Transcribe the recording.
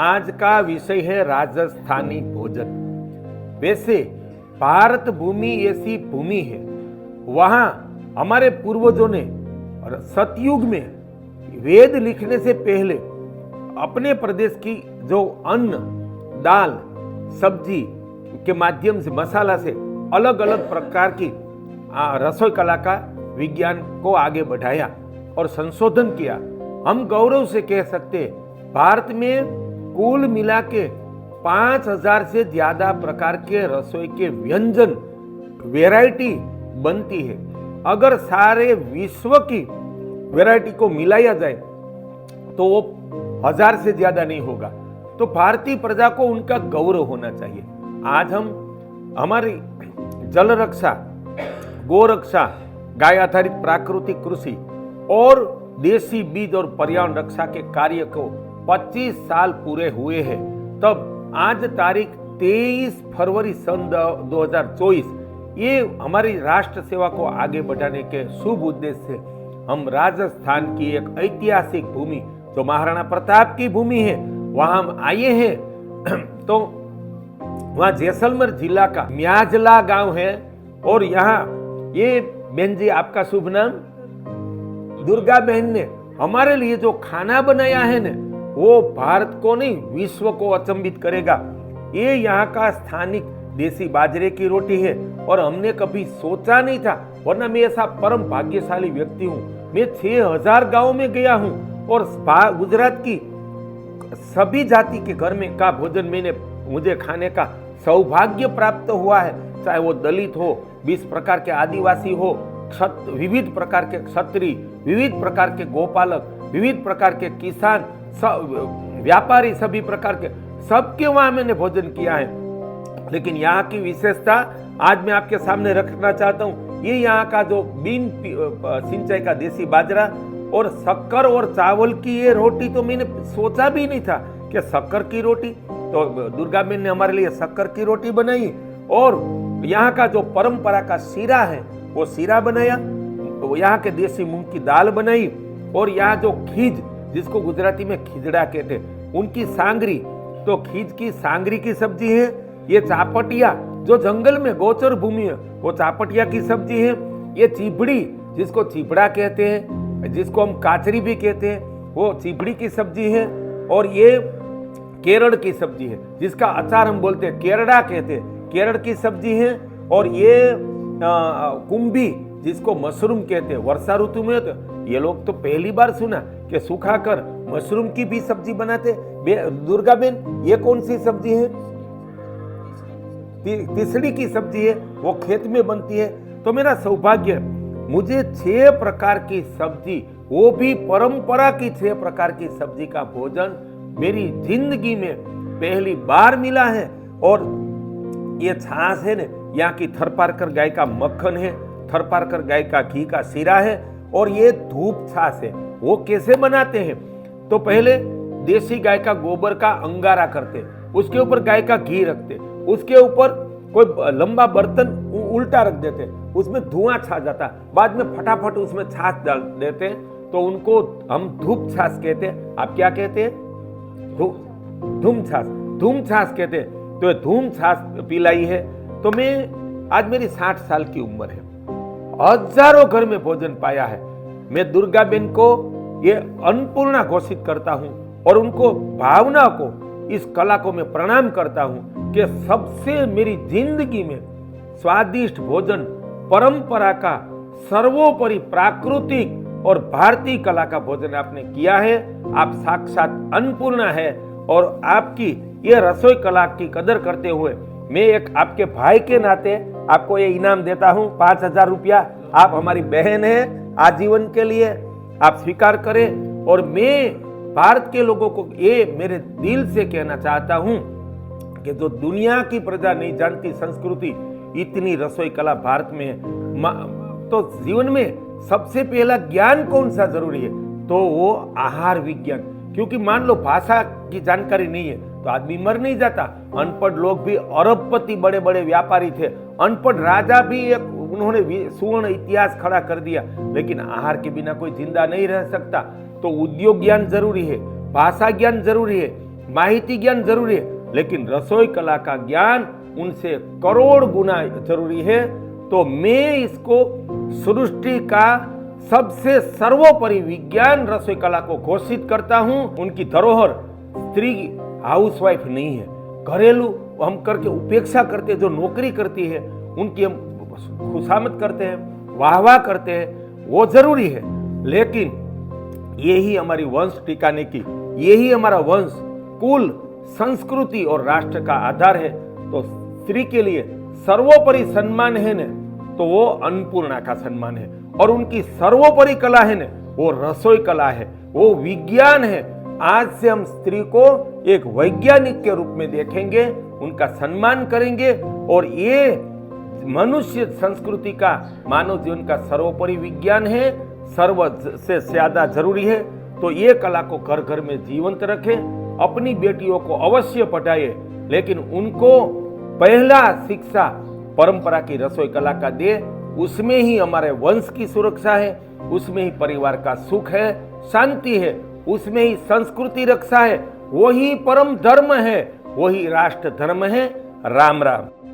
आज का विषय है राजस्थानी भोजन। वैसे भारत भूमि ऐसी भूमि है, वहां हमारे पूर्वजों ने सतयुग में वेद लिखने से पहले अपने प्रदेश की जो अन्न, दाल, सब्जी के माध्यम से, मसाला से अलग अलग प्रकार की रसोई कला का विज्ञान को आगे बढ़ाया और संशोधन किया। हम गौरव से कह सकते हैं भारत में कुल मिला के 5000 से ज्यादा प्रकार के रसोई के व्यंजन वैरायटी बनती है। अगर सारे विश्व की वैरायटी को मिलाया जाए तो वो 1000 से ज्यादा नहीं होगा। तो भारतीय प्रजा को उनका गौरव होना चाहिए। आज हम हमारी जल रक्षा, गौ रक्षा, गाय आधारित प्राकृतिक कृषि और देसी बीज और पर्यावरण रक्षा के कार्य को 25 साल पूरे हुए हैं। तब आज तारीख 23 फरवरी सन 2024, ये हमारी राष्ट्र सेवा को आगे बढ़ाने के शुभ उद्देश्य से हम राजस्थान की एक ऐतिहासिक भूमि जो महाराणा प्रताप की भूमि है वहां हम आए हैं। तो वहां जैसलमेर जिला का म्याजला गांव है और यहाँ ये बहन जी, आपका शुभ नाम? दुर्गा बहन ने हमारे लिए जो खाना बनाया है ना, वो भारत को नहीं विश्व को अचंभित करेगा। ये यहाँ का स्थानिक देसी बाजरे की रोटी है और हमने कभी सोचा नहीं था, वरना मैं ऐसा परम भाग्यशाली व्यक्ति हूँ। मैं 6000 गांव में गया हूँ और गुजरात की सभी जाति के घर में का भोजन मुझे खाने का सौभाग्य प्राप्त हुआ है। चाहे वो दलित हो, 20 प्रकार के आदिवासी हो, विविध प्रकार के क्षत्रिय, विविध प्रकार के गोपालक, विविध प्रकार के किसान, व्यापारी, सभी प्रकार के, सबके वहां मैंने भोजन किया है। लेकिन यहाँ की विशेषता आज मैं आपके सामने रखना चाहता हूँ। ये यहाँ का जो बिन सिंचाई का देसी बाजरा और शक्कर और चावल की ये रोटी, तो मैंने सोचा भी नहीं था कि शक्कर की रोटी। तो दुर्गा बहन ने हमारे लिए शक्कर की रोटी बनाई और यहाँ का जो परंपरा का सीरा है वो सीरा बनाया, यहाँ के देसी मूंग की दाल बनाई और यहाँ जो खीज, जिसको गुजराती में खिजड़ा कहते हैं, उनकी सांगरी, तो खीज की सांगरी की सब्जी है। ये चापटिया जो जंगल में गोचर भूमि है वो चापटिया की सब्जी है। ये चिबड़ी, जिसको चिबड़ा कहते हैं, जिसको हम काचरी भी कहते हैं, वो चिबड़ी की सब्जी है। और ये केरड़ की सब्जी है, जिसका अचार हम बोलते हैं, केरड़ा कहते हैं, केरड़ की सब्जी है। और ये कुंभी, जिसको मशरूम कहते हैं, वर्षा ऋतु में तो ये लोग तो पहली बार सुना कि सुखाकर मशरूम की भी सब्जी बनाते। दुर्गा बहन, ये कौन सी सब्जी है? तिसड़ी की सब्जी है, वो खेत में बनती है। तो मेरा सौभाग्य, मुझे 6 प्रकार की सब्जी, वो भी परंपरा की 6 प्रकार की सब्जी का भोजन मेरी जिंदगी में पहली बार मिला है। और ये छाछ है ना, यहाँ की थरपारकर गाय का मक्खन है, थरपारकर गाय का घी का सीरा है। और ये धूप छाछ है। वो कैसे बनाते हैं? तो पहले देसी गाय का गोबर का अंगारा करते, उसके ऊपर गाय का घी रखते, उसके ऊपर कोई लंबा बर्तन उल्टा रख देते, उसमें धुआं छा जाता, बाद में फटाफट उसमें छाछ डाल देते, तो उनको हम धूप छाछ कहते हैं। आप क्या कहते हैं? धूम छाछ कहते हैं। तो ये धूम छाछ पिलाई है। तो मैं, आज मेरी 60 साल की उम्र है, हजारों घर में भोजन पाया है। मैं दुर्गा बहन को ये अन्नपूर्णा घोषित करता हूं और उनको भावना को, इस कला को मैं प्रणाम करता हूं कि सबसे मेरी जिंदगी में स्वादिष्ट भोजन, परंपरा का, सर्वोपरि प्राकृतिक और भारतीय कला का भोजन आपने किया है। आप साक्षात अन्नपूर्णा है और आपकी ये रसोई कला की कदर करते हुए मैं एक आपके भाई के नाते आपको ये इनाम देता हूं, 5000 रुपया। आप हमारी बहन हैं, आजीवन के लिए आप स्वीकार करें। और मैं भारत के लोगों को ये मेरे दिल से कहना चाहता हूं कि जो दुनिया की प्रजा नहीं जानती संस्कृति, इतनी रसोई कला भारत में है। तो जीवन में सबसे पहला ज्ञान कौन सा जरूरी है? तो वो आहार विज्ञान। क्योंकि मान लो भाषा की जानकारी नहीं है तो आदमी मर नहीं जाता। अनपढ़ लोग भी अरबपति बड़े बड़े व्यापारी थे, अनपढ़ राजा भी एक उन्होंने सुवर्ण इतिहास खड़ा कर दिया। लेकिन आहार के बिना कोई जिंदा नहीं रह सकता। तो उद्योग ज्ञान जरूरी है, भाषा ज्ञान जरूरी है, माहिती ज्ञान जरूरी है, लेकिन रसोई कला का ज्ञान उनसे करोड़ गुना जरूरी है। तो मैं इसको सृष्टि का सबसे सर्वोपरि विज्ञान रसोई कला को घोषित करता हूं। उनकी धरोहर स्त्री हाउसवाइफ नहीं है, घरेलू हम करके उपेक्षा करते, जो नौकरी करती है उनकी हम खुशामद करते हैं, वाहवाह करते हैं, वो जरूरी है। लेकिन यही हमारी वंश टिकाने की, यही हमारा वंश, कुल, संस्कृति और राष्ट्र का आधार है। तो स्त्री के लिए सर्वोपरि सम्मान है न, तो वो अन्नपूर्णा का सम्मान है। और उनकी सर्वोपरि कला है न, वो रसोई कला है, वो विज्ञान है। आज से हम स्त्री को एक वैज्ञानिक के रूप में देखेंगे, उनका सम्मान करेंगे। और ये मनुष्य संस्कृति का, मानव जीवन का सर्वोपरि विज्ञान है, सर्व से ज्यादा जरूरी है। तो ये कला को घर घर में जीवंत रखें, अपनी बेटियों को अवश्य पढ़ाइए, लेकिन उनको पहला शिक्षा परंपरा की रसोई कला का दे। उसमें ही हमारे वंश की सुरक्षा है, उसमें ही परिवार का सुख है, शांति है, उसमें ही संस्कृति रक्षा है। वही परम धर्म है, वही राष्ट्र धर्म है। राम राम।